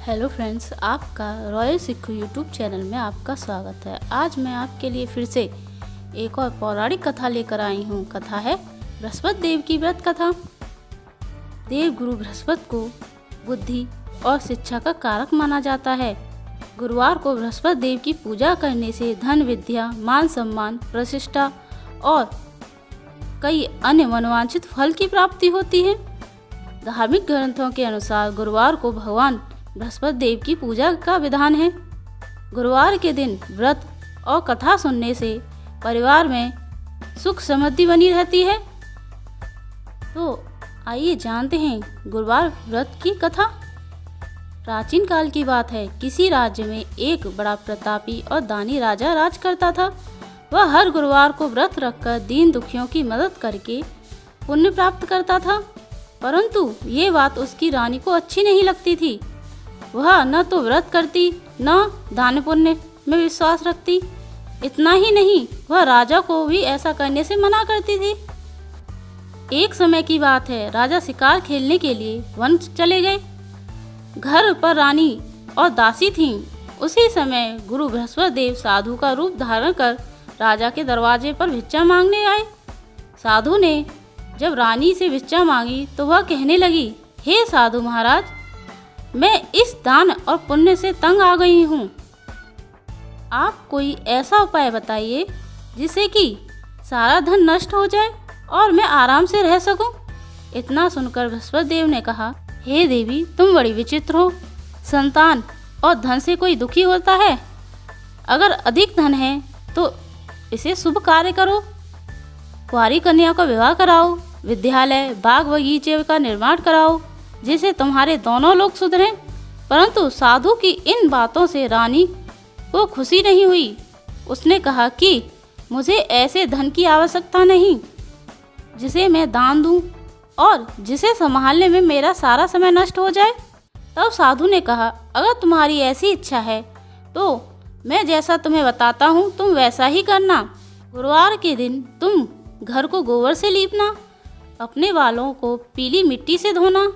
Hello friends, आपका royal सिक्खू YouTube channel में आपका स्वागत है। आज मैं आपके लिए फिर से एक और पौराणिक कथा लेकर आई हूँ। कथा है बृहस्पति देव की व्रत कथा। देव गुरु बृहस्पति को बुद्धि और शिक्षा का कारक माना जाता है। गुरुवार को बृहस्पति देव की पूजा करने से धन, विद्या, मान सम्मान, प्रतिष्ठा और कई अन्य मनोवांछित फल की प्राप्ति होती है। धार्मिक ग्रंथों के अनुसार गुरुवार को भगवान बृहस्पति देव की पूजा का विधान है। गुरुवार के दिन व्रत और कथा सुनने से परिवार में सुख समृद्धि बनी रहती है। तो आइए जानते हैं गुरुवार व्रत की कथा। प्राचीन काल की बात है। किसी राज्य में एक बड़ा प्रतापी और दानी राजा राज करता था। वह हर गुरुवार को व्रत रखकर दीन दुखियों की मदद करके पुण्य प्राप्त करता था। परंतु ये बात उसकी रानी को अच्छी नहीं लगती थी। वह न तो व्रत करती, न दान पुण्य में विश्वास रखती। इतना ही नहीं, वह राजा को भी ऐसा करने से मना करती थी। एक समय की बात है। राजा शिकार खेलने के लिए वन चले गए। घर पर रानी और दासी थीं। उसी समय गुरु बृहस्पति देव साधु का रूप धारण कर राजा के दरवाजे पर भिक्षा मांगने आए। साधु ने जब रानी से भिक्षा मांगी तो वह कहने लगी, हे साधु महाराज, मैं इस दान और पुण्य से तंग आ गई हूँ। आप कोई ऐसा उपाय बताइए जिससे कि सारा धन नष्ट हो जाए और मैं आराम से रह सकूं। इतना सुनकर बृहस्पति देव ने कहा, हे देवी, तुम बड़ी विचित्र हो। संतान और धन से कोई दुखी होता है? अगर अधिक धन है तो इसे शुभ कार्य करो। कुंवारी कन्या का विवाह कराओ, विद्यालय, बाग बगीचे का निर्माण कराओ, जिससे तुम्हारे दोनों लोग सुधरें। परंतु साधु की इन बातों से रानी को खुशी नहीं हुई। उसने कहा कि मुझे ऐसे धन की आवश्यकता नहीं जिसे मैं दान दूं और जिसे संभालने में मेरा सारा समय नष्ट हो जाए। तब साधु ने कहा, अगर तुम्हारी ऐसी इच्छा है तो मैं जैसा तुम्हें बताता हूँ तुम वैसा ही करना। गुरुवार के दिन तुम घर को गोबर से लीपना, अपने बालों को पीली मिट्टी से धोना,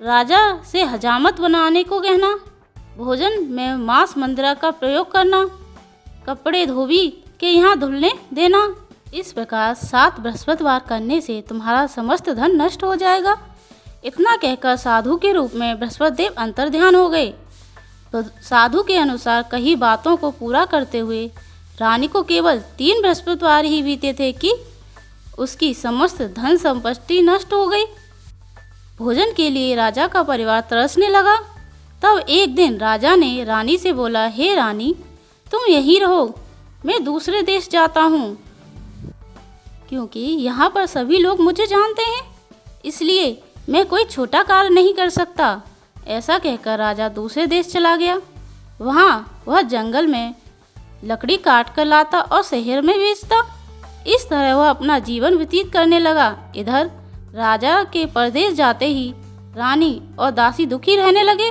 राजा से हजामत बनाने को कहना, भोजन में मांस मंदिरा का प्रयोग करना, कपड़े धोबी के यहाँ धुलने देना। इस प्रकार 7 बृहस्पतिवार करने से तुम्हारा समस्त धन नष्ट हो जाएगा। इतना कहकर साधु के रूप में बृहस्पति देव अंतर्ध्यान हो गए। तो साधु के अनुसार कही बातों को पूरा करते हुए रानी को केवल 3 बृहस्पतिवार ही बीते थे कि उसकी समस्त धन संपत्ति नष्ट हो गई। भोजन के लिए राजा का परिवार तरसने लगा। तब एक दिन राजा ने रानी से बोला, हे रानी, तुम यहीं रहो, मैं दूसरे देश जाता हूँ, क्योंकि यहाँ पर सभी लोग मुझे जानते हैं, इसलिए मैं कोई छोटा कार्य नहीं कर सकता। ऐसा कहकर राजा दूसरे देश चला गया। वहाँ वह जंगल में लकड़ी काट कर लाता और शहर में बेचता। इस तरह वह अपना जीवन व्यतीत करने लगा। इधर राजा के परदेश जाते ही रानी और दासी दुखी रहने लगे।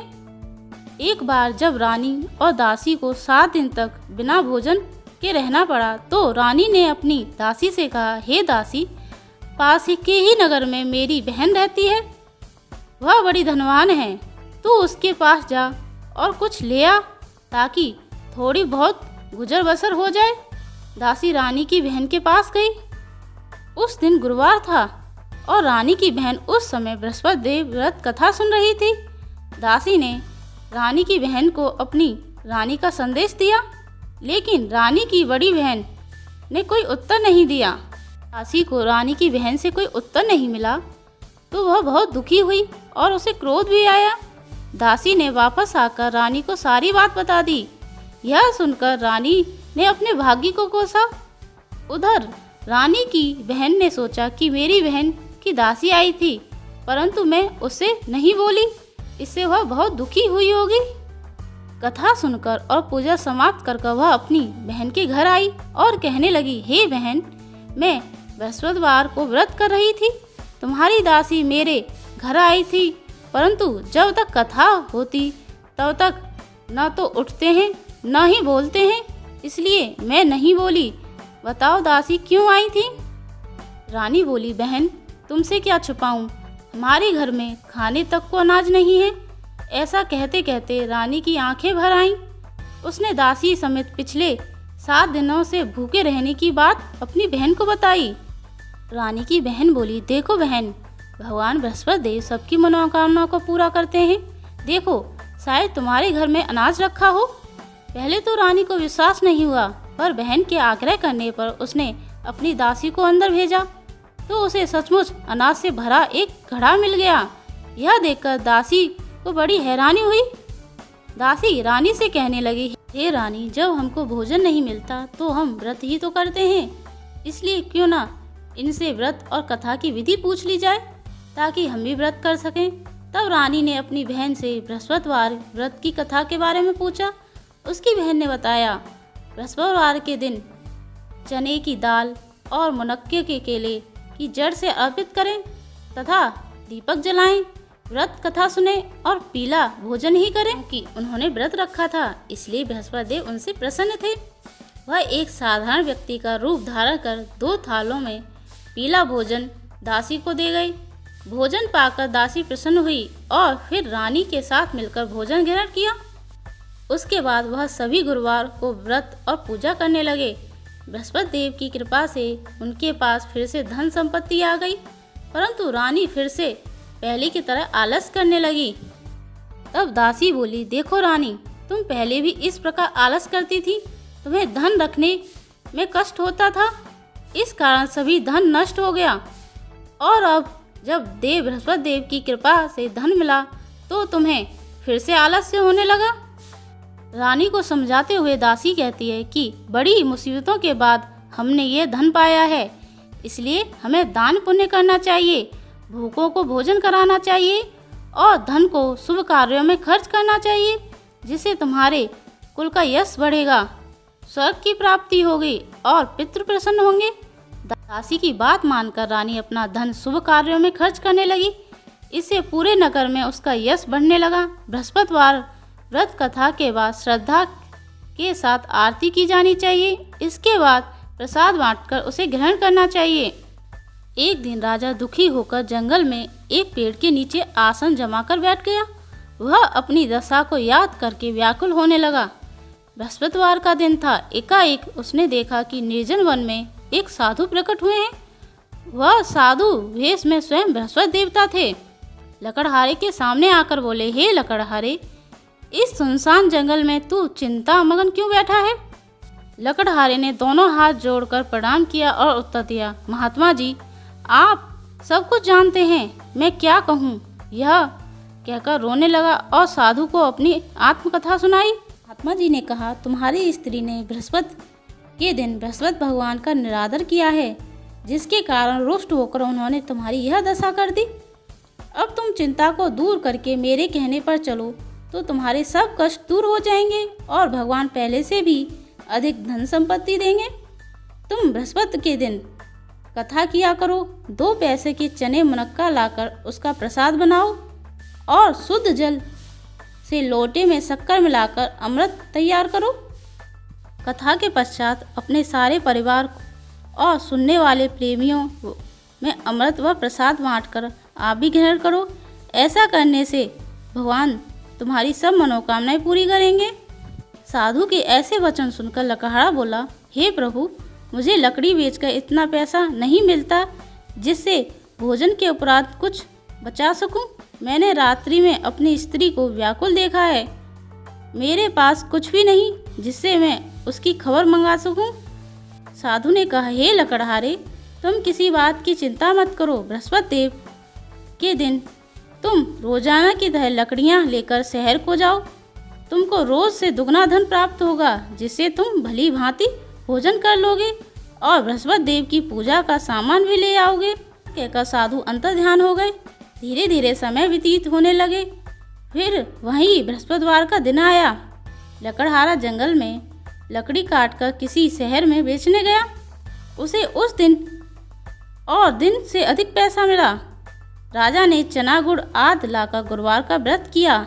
एक बार जब रानी और दासी को 7 दिन तक बिना भोजन के रहना पड़ा तो रानी ने अपनी दासी से कहा, हे दासी, पास ही के ही नगर में मेरी बहन रहती है। वह बड़ी धनवान है, तू उसके पास जा और कुछ ले आ ताकि थोड़ी बहुत गुजर बसर हो जाए। दासी रानी की बहन के पास गई। उस दिन गुरुवार था और रानी की बहन उस समय बृहस्पति देव व्रत कथा सुन रही थी। दासी ने रानी की बहन को अपनी रानी का संदेश दिया, लेकिन रानी की बड़ी बहन ने कोई उत्तर नहीं दिया। दासी को रानी की बहन से कोई उत्तर नहीं मिला तो वह बहुत दुखी हुई और उसे क्रोध भी आया। दासी ने वापस आकर रानी को सारी बात बता दी। यह सुनकर रानी ने अपने भाग्य को कोसा। उधर रानी की बहन ने सोचा कि मेरी बहन की दासी आई थी, परंतु मैं उससे नहीं बोली, इससे वह बहुत दुखी हुई होगी। कथा सुनकर और पूजा समाप्त कर वह अपनी बहन के घर आई और कहने लगी, हे बहन, मैं बृहस्पतिवार को व्रत कर रही थी। तुम्हारी दासी मेरे घर आई थी, परंतु जब तक कथा होती तब तक न तो उठते हैं न ही बोलते हैं, इसलिए मैं नहीं बोली। बताओ दासी क्यों आई थी? रानी बोली, बहन, तुमसे क्या छुपाऊं, हमारे घर में खाने तक को अनाज नहीं है। ऐसा कहते कहते रानी की आंखें भर आईं। उसने दासी समेत पिछले 7 दिनों से भूखे रहने की बात अपनी बहन को बताई। रानी की बहन बोली, देखो बहन, भगवान बृहस्पति देव सबकी मनोकामना को पूरा करते हैं। देखो, शायद तुम्हारे घर में अनाज रखा हो। पहले तो रानी को विश्वास नहीं हुआ, पर बहन के आग्रह करने पर उसने अपनी दासी को अंदर भेजा तो उसे सचमुच अनाज से भरा एक घड़ा मिल गया। यह देखकर दासी को बड़ी हैरानी हुई। दासी रानी से कहने लगी, हे रानी, जब हमको भोजन नहीं मिलता तो हम व्रत ही तो करते हैं, इसलिए क्यों ना इनसे व्रत और कथा की विधि पूछ ली जाए ताकि हम भी व्रत कर सकें। तब रानी ने अपनी बहन से बृहस्पतिवार व्रत की कथा के बारे में पूछा। उसकी बहन ने बताया, बृहस्पतिवार के दिन चने की दाल और मुनक्के के केले की जड़ से अर्पित करें तथा दीपक जलाएं, व्रत कथा सुने और पीला भोजन ही करें। कि उन्होंने व्रत रखा था, इसलिए बृहस्पति देव उनसे प्रसन्न थे। वह एक साधारण व्यक्ति का रूप धारण कर 2 थालों में पीला भोजन दासी को दे गए। भोजन पाकर दासी प्रसन्न हुई और फिर रानी के साथ मिलकर भोजन ग्रहण किया। उसके बाद वह सभी गुरुवार को व्रत और पूजा करने लगे। बृहस्पति देव की कृपा से उनके पास फिर से धन संपत्ति आ गई, परंतु रानी फिर से पहले की तरह आलस करने लगी। तब दासी बोली, देखो रानी, तुम पहले भी इस प्रकार आलस करती थी। तुम्हें धन रखने में कष्ट होता था, इस कारण सभी धन नष्ट हो गया, और अब जब बृहस्पति देव की कृपा से धन मिला तो तुम्हें फिर से आलस्य होने लगा। रानी को समझाते हुए दासी कहती है कि बड़ी मुसीबतों के बाद हमने ये धन पाया है, इसलिए हमें दान पुण्य करना चाहिए, भूखों को भोजन कराना चाहिए और धन को शुभ कार्यों में खर्च करना चाहिए, जिससे तुम्हारे कुल का यश बढ़ेगा, स्वर्ग की प्राप्ति होगी और पितृ प्रसन्न होंगे। दासी की बात मानकर रानी अपना धन शुभ कार्यों में खर्च करने लगी। इससे पूरे नगर में उसका यश बढ़ने लगा। बृहस्पतिवार व्रत कथा के बाद श्रद्धा के साथ आरती की जानी चाहिए। इसके बाद प्रसाद बांटकर उसे ग्रहण करना चाहिए। एक दिन राजा दुखी होकर जंगल में एक पेड़ के नीचे आसन जमाकर बैठ गया। वह अपनी दशा को याद करके व्याकुल होने लगा। बृहस्पतिवार का दिन था। एकाएक उसने देखा कि निर्जन वन में एक साधु प्रकट हुए हैं। वह साधु वेश में स्वयं बृहस्पति देवता थे। लकड़हारे के सामने आकर बोले, हे लकड़हारे, इस सुनसान जंगल में तू चिंता मगन क्यों बैठा है? लकड़हारे ने दोनों हाथ जोड़कर प्रणाम किया और उत्तर दिया, महात्मा जी, आप सब कुछ जानते हैं, मैं क्या कहूँ। यह कहकर रोने लगा और साधु को अपनी आत्मकथा सुनाई। महात्मा जी ने कहा, तुम्हारी स्त्री ने बृहस्पति के दिन बृहस्पति भगवान का निरादर किया है, जिसके कारण रुष्ट होकर उन्होंने तुम्हारी यह दशा कर दी। अब तुम चिंता को दूर करके मेरे कहने पर चलो तो तुम्हारे सब कष्ट दूर हो जाएंगे और भगवान पहले से भी अधिक धन संपत्ति देंगे। तुम बृहस्पति के दिन कथा किया करो, 2 पैसे के चने मुनक्का लाकर उसका प्रसाद बनाओ और शुद्ध जल से लोटे में शक्कर मिलाकर अमृत तैयार करो। कथा के पश्चात अपने सारे परिवार और सुनने वाले प्रेमियों में अमृत व प्रसाद बांटकर आप भी ग्रहण करो। ऐसा करने से भगवान तुम्हारी सब मनोकामनाएं पूरी करेंगे। साधु के ऐसे वचन सुनकर लकड़हारा बोला, हे प्रभु, मुझे लकड़ी बेचकर इतना पैसा नहीं मिलता जिससे भोजन के उपरांत कुछ बचा सकूं। मैंने रात्रि में अपनी स्त्री को व्याकुल देखा है। मेरे पास कुछ भी नहीं जिससे मैं उसकी खबर मंगा सकूं। साधु ने कहा, हे लकड़हारे, तुम किसी बात की चिंता मत करो। बृहस्पति देव के दिन तुम रोजाना की तरह लकड़ियां लेकर शहर को जाओ। तुमको रोज से दुगना धन प्राप्त होगा, जिससे तुम भली भांति भोजन कर लोगे और बृहस्पति देव की पूजा का सामान भी ले आओगे। कहकर साधु अंतर ध्यान हो गए। धीरे धीरे समय व्यतीत होने लगे। फिर वहीं बृहस्पतिवार का दिन आया। लकड़हारा जंगल में लकड़ी काटकर किसी शहर में बेचने गया। उसे उस दिन और दिन से अधिक पैसा मिला। राजा ने चना गुड़ आदि लाकर गुरुवार का व्रत किया।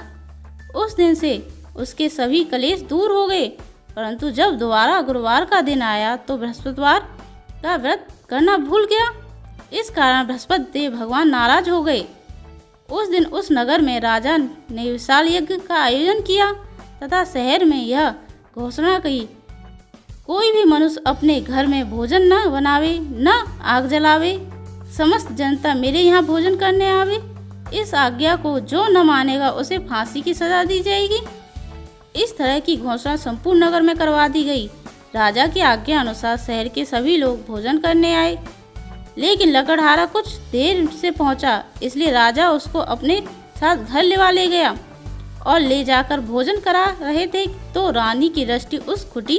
उस दिन से उसके सभी कलेश दूर हो गए। परंतु जब दोबारा गुरुवार का दिन आया तो बृहस्पतिवार का व्रत करना भूल गया। इस कारण बृहस्पति देव भगवान नाराज हो गए। उस दिन उस नगर में राजा ने विशाल यज्ञ का आयोजन किया तथा शहर में यह घोषणा की, कोई भी मनुष्य अपने घर में भोजन न बनावे, न आग जलावे, समस्त जनता मेरे यहाँ भोजन करने आवे। इस आज्ञा को जो न मानेगा उसे फांसी की सजा दी जाएगी। इस तरह की घोषणा संपूर्ण नगर में करवा दी गई। राजा की आज्ञा अनुसार शहर के सभी लोग भोजन करने आए, लेकिन लकड़हारा कुछ देर से पहुंचा, इसलिए राजा उसको अपने साथ घर ले गया और ले जाकर भोजन करा रहे थे तो रानी की दृष्टि उस खुटी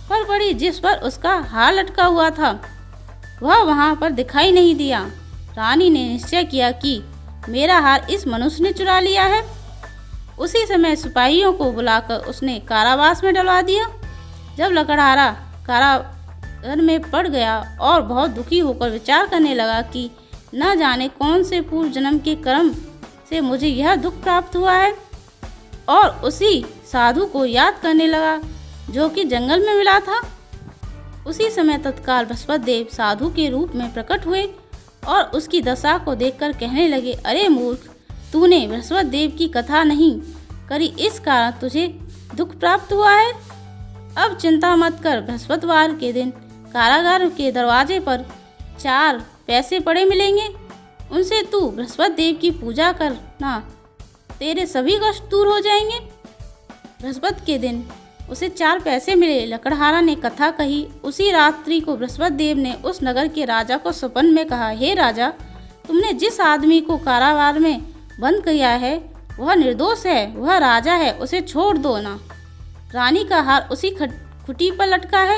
पर पड़ी जिस पर उसका हार लटका हुआ था। वह वहां पर दिखाई नहीं दिया। रानी ने निश्चय किया कि मेरा हार इस मनुष्य ने चुरा लिया है। उसी समय सिपाहियों को बुलाकर उसने कारावास में डलवा दिया। जब लकड़हारा कारागार में पड़ गया और बहुत दुखी होकर विचार करने लगा कि न जाने कौन से पूर्व जन्म के कर्म से मुझे यह दुख प्राप्त हुआ है, और उसी साधु को याद करने लगा जो कि जंगल में मिला था। उसी समय तत्काल बृहस्पति देव साधु के रूप में प्रकट हुए और उसकी दशा को देखकर कहने लगे, अरे मूर्ख, तूने बृहस्पति देव की कथा नहीं करी, इस कारण तुझे दुख प्राप्त हुआ है। अब चिंता मत कर, बृहस्पतिवार के दिन कारागार के दरवाजे पर 4 पैसे पड़े मिलेंगे, उनसे तू बृहस्पति देव की पूजा करना, तेरे सभी कष्ट दूर हो जाएंगे। बृहस्पति के दिन उसे 4 पैसे मिले। लकड़हारा ने कथा कही। उसी रात्रि को बृहस्पति देव ने उस नगर के राजा को सपन में कहा, हे राजा, तुमने जिस आदमी को कारागार में बंद किया है वह निर्दोष है, वह राजा है, उसे छोड़ दो ना। रानी का हार उसी खुटी पर लटका है।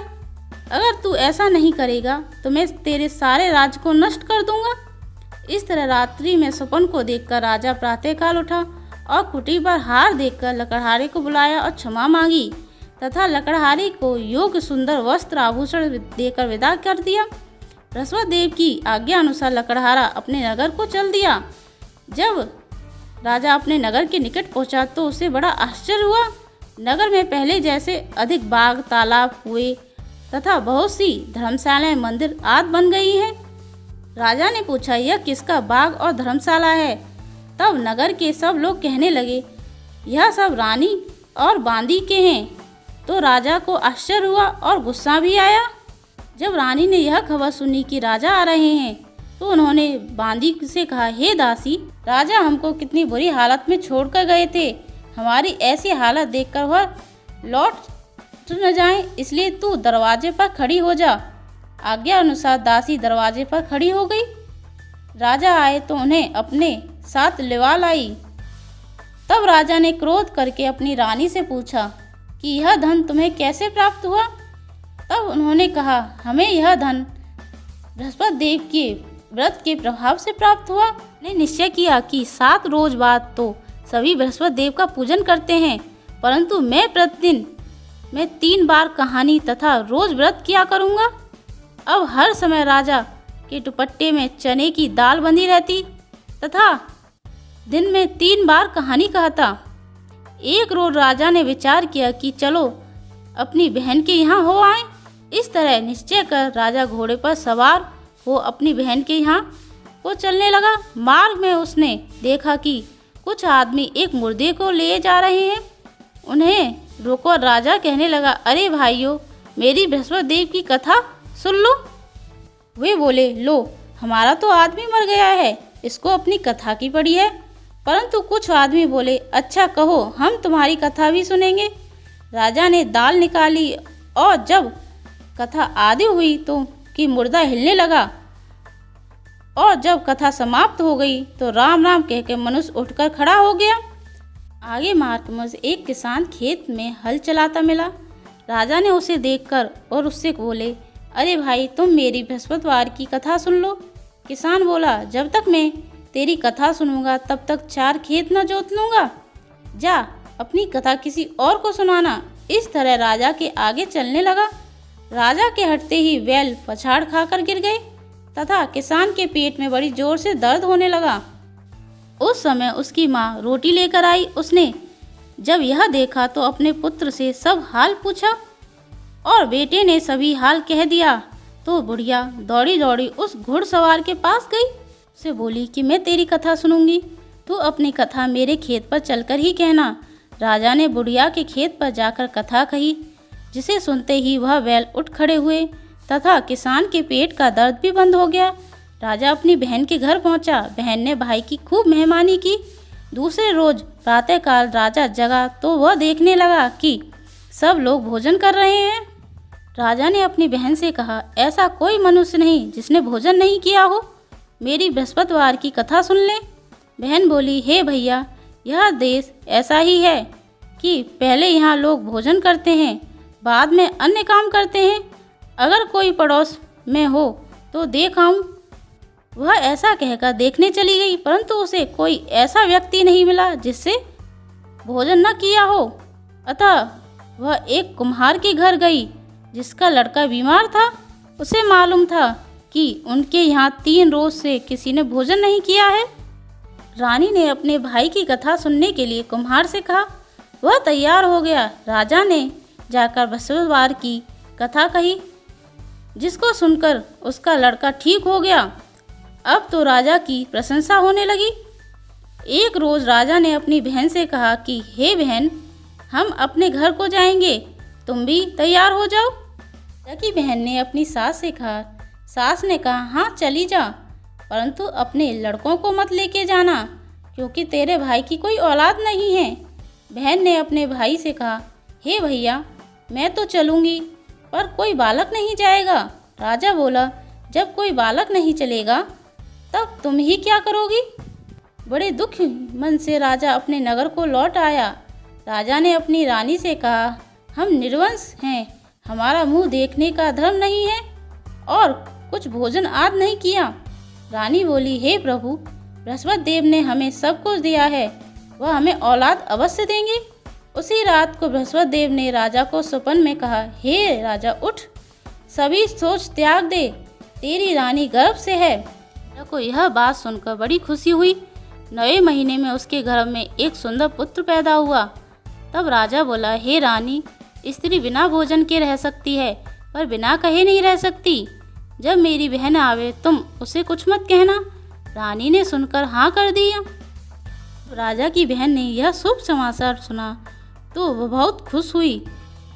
अगर तू ऐसा नहीं करेगा तो मैं तेरे सारे राज्य को नष्ट कर दूंगा। इस तरह रात्रि में सपन को देखकर राजा प्रातःकाल उठा और खुटी पर हार देखकर लकड़हारे को बुलाया और क्षमा मांगी तथा लकड़हारे को योग्य सुंदर वस्त्र आभूषण देकर विदा कर दिया। बृहस्पति देव की आज्ञा अनुसार लकड़हारा अपने नगर को चल दिया। जब राजा अपने नगर के निकट पहुंचा तो उसे बड़ा आश्चर्य हुआ। नगर में पहले जैसे अधिक बाग, तालाब, कुएं तथा बहुत सी धर्मशालाएं, मंदिर आदि बन गई हैं। राजा ने पूछा, यह किसका बाग और धर्मशाला है? तब नगर के सब लोग कहने लगे, यह सब रानी और बांदी के हैं। तो राजा को आश्चर्य हुआ और गुस्सा भी आया। जब रानी ने यह खबर सुनी कि राजा आ रहे हैं तो उन्होंने बांदी से कहा, हे दासी, राजा हमको कितनी बुरी हालत में छोड़कर गए थे, हमारी ऐसी हालत देखकर वह लौट न जाए, इसलिए तू दरवाजे पर खड़ी हो जा। आज्ञा अनुसार दासी दरवाजे पर खड़ी हो गई। राजा आए तो उन्हें अपने साथ लिवा लाई। तब राजा ने क्रोध करके अपनी रानी से पूछा कि यह धन तुम्हें कैसे प्राप्त हुआ? तब उन्होंने कहा, हमें यह धन बृहस्पति देव के व्रत के प्रभाव से प्राप्त हुआ। ने निश्चय किया कि 7 रोज बाद तो सभी बृहस्पति देव का पूजन करते हैं, परंतु मैं प्रतिदिन 3 बार कहानी तथा रोज व्रत किया करूँगा। अब हर समय राजा के दुपट्टे में चने की दाल बंधी रहती तथा दिन में 3 बार कहानी कहता। एक रोज राजा ने विचार किया कि चलो अपनी बहन के यहाँ हो आए। इस तरह निश्चय कर राजा घोड़े पर सवार हो अपनी बहन के यहाँ को चलने लगा। मार्ग में उसने देखा कि कुछ आदमी एक मुर्दे को ले जा रहे हैं। उन्हें रोककर राजा कहने लगा, अरे भाइयों, मेरी बृहस्पति देव की कथा सुन लो। वे बोले, लो, हमारा तो आदमी मर गया है, इसको अपनी कथा की पड़ी है। परंतु कुछ आदमी बोले, अच्छा कहो, हम तुम्हारी कथा भी सुनेंगे। राजा ने दाल निकाली और जब कथा आधी हुई तो कि मुर्दा हिलने लगा और जब कथा समाप्त हो गई तो राम राम कहकर मनुष्य उठकर खड़ा हो गया। आगे मार्ग में एक किसान खेत में हल चलाता मिला। राजा ने उसे देखकर और उससे बोले, अरे भाई, तुम मेरी बृहस्पतिवार की कथा सुन लो। किसान बोला, जब तक मैं तेरी कथा सुनूंगा तब तक 4 खेत न जोत लूंगा, जा अपनी कथा किसी और को सुनाना। इस तरह राजा के आगे चलने लगा। राजा के हटते ही बैल पछाड़ खाकर गिर गए तथा किसान के पेट में बड़ी जोर से दर्द होने लगा। उस समय उसकी माँ रोटी लेकर आई। उसने जब यह देखा तो अपने पुत्र से सब हाल पूछा और बेटे ने सभी हाल कह दिया। तो बुढ़िया दौड़ी दौड़ी उस घुड़सवार के पास गई, उसे बोली कि मैं तेरी कथा सुनूंगी। तू अपनी कथा मेरे खेत पर चलकर ही कहना। राजा ने बुढ़िया के खेत पर जाकर कथा कही, जिसे सुनते ही वह बैल उठ खड़े हुए तथा किसान के पेट का दर्द भी बंद हो गया। राजा अपनी बहन के घर पहुंचा। बहन ने भाई की खूब मेहमानी की। दूसरे रोज प्रातःकाल राजा जगा तो वह देखने लगा कि सब लोग भोजन कर रहे हैं। राजा ने अपनी बहन से कहा, ऐसा कोई मनुष्य नहीं जिसने भोजन नहीं किया हो, मेरी बृहस्पतिवार की कथा सुन ले। बहन बोली, हे भैया, यह देश ऐसा ही है कि पहले यहाँ लोग भोजन करते हैं, बाद में अन्य काम करते हैं। अगर कोई पड़ोस में हो तो देख आऊँ। वह ऐसा कहकर देखने चली गई, परंतु उसे कोई ऐसा व्यक्ति नहीं मिला जिससे भोजन न किया हो। अतः वह एक कुम्हार के घर गई जिसका लड़का बीमार था। उसे मालूम था कि उनके यहाँ 3 रोज से किसी ने भोजन नहीं किया है। रानी ने अपने भाई की कथा सुनने के लिए कुम्हार से कहा। वह तैयार हो गया। राजा ने जाकर बृहस्पतिवार की कथा कही, जिसको सुनकर उसका लड़का ठीक हो गया। अब तो राजा की प्रशंसा होने लगी। एक रोज राजा ने अपनी बहन से कहा कि हे बहन, हम अपने घर को जाएंगे, तुम भी तैयार हो जाओ। राजा की बहन ने अपनी सास से कहा। सास ने कहा, हाँ चली जा, परंतु अपने लड़कों को मत लेके जाना, क्योंकि तेरे भाई की कोई औलाद नहीं है। बहन ने अपने भाई से कहा, हे भैया, मैं तो चलूँगी, पर कोई बालक नहीं जाएगा। राजा बोला, जब कोई बालक नहीं चलेगा तब तुम ही क्या करोगी। बड़े दुख मन से राजा अपने नगर को लौट आया। राजा ने अपनी रानी से कहा, हम निर्वंश हैं, हमारा मुंह देखने का धर्म नहीं है और कुछ भोजन आदि नहीं किया। रानी बोली, हे प्रभु, बृहस्पति देव ने हमें सब कुछ दिया है, वह हमें औलाद अवश्य देंगे। उसी रात को बृहस्पति देव ने राजा को स्वप्न में कहा, हे राजा, उठ, सभी सोच त्याग दे, तेरी रानी गर्भ से है। राजा को यह बात सुनकर बड़ी खुशी हुई। 9वें महीने में उसके गर्भ में एक सुंदर पुत्र पैदा हुआ। तब राजा बोला, हे रानी, स्त्री बिना भोजन के रह सकती है, पर बिना कहे नहीं रह सकती। जब मेरी बहन आवे तुम उसे कुछ मत कहना। रानी ने सुनकर हाँ कर दिया। राजा की बहन ने यह शुभ समाचार सुना तो वह बहुत खुश हुई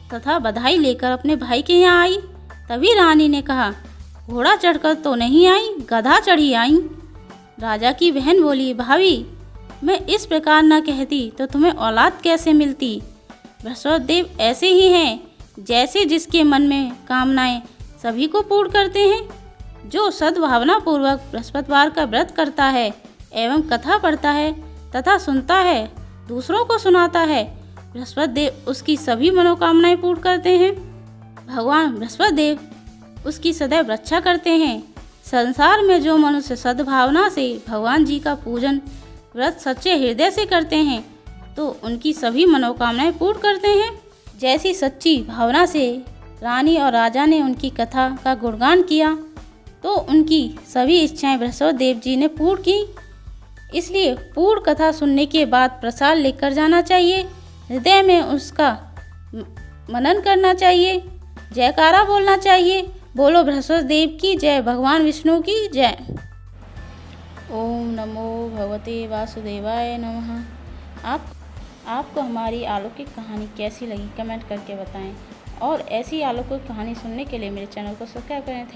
तथा बधाई लेकर अपने भाई के यहाँ आई। तभी रानी ने कहा, घोड़ा चढ़कर तो नहीं आई, गधा चढ़ी आई। राजा की बहन बोली, भाभी, मैं इस प्रकार न कहती तो तुम्हें औलाद कैसे मिलती। बृहस्पति देव ऐसे ही हैं, जैसे जिसके मन में कामनाएं सभी को पूर्ण करते हैं। जो सद्भावना पूर्वक बृहस्पतिवार का व्रत करता है एवं कथा पढ़ता है तथा सुनता है, दूसरों को सुनाता है, बृहस्पति देव उसकी सभी मनोकामनाएं पूर्ण करते हैं। भगवान बृहस्पति देव उसकी सदैव रक्षा करते हैं। संसार में जो मनुष्य सद्भावना से भगवान जी का पूजन व्रत सच्चे हृदय से करते हैं तो उनकी सभी मनोकामनाएं पूर्ण करते हैं। जैसी सच्ची भावना से रानी और राजा ने उनकी कथा का गुणगान किया तो उनकी सभी इच्छाएं बृहस्पति देव जी ने पूर्ण की। इसलिए पूर्ण कथा सुनने के बाद प्रसाद लेकर जाना चाहिए, हृदय में उसका मनन करना चाहिए, जयकारा बोलना चाहिए। बोलो बृहस्पति देव की जय, भगवान विष्णु की जय। ओम नमो भगवते वासुदेवाय नमः। आपको हमारी अलौकिक कहानी कैसी लगी कमेंट करके बताएं और ऐसी अलौकिक कहानी सुनने के लिए मेरे चैनल को सब्सक्राइब करें।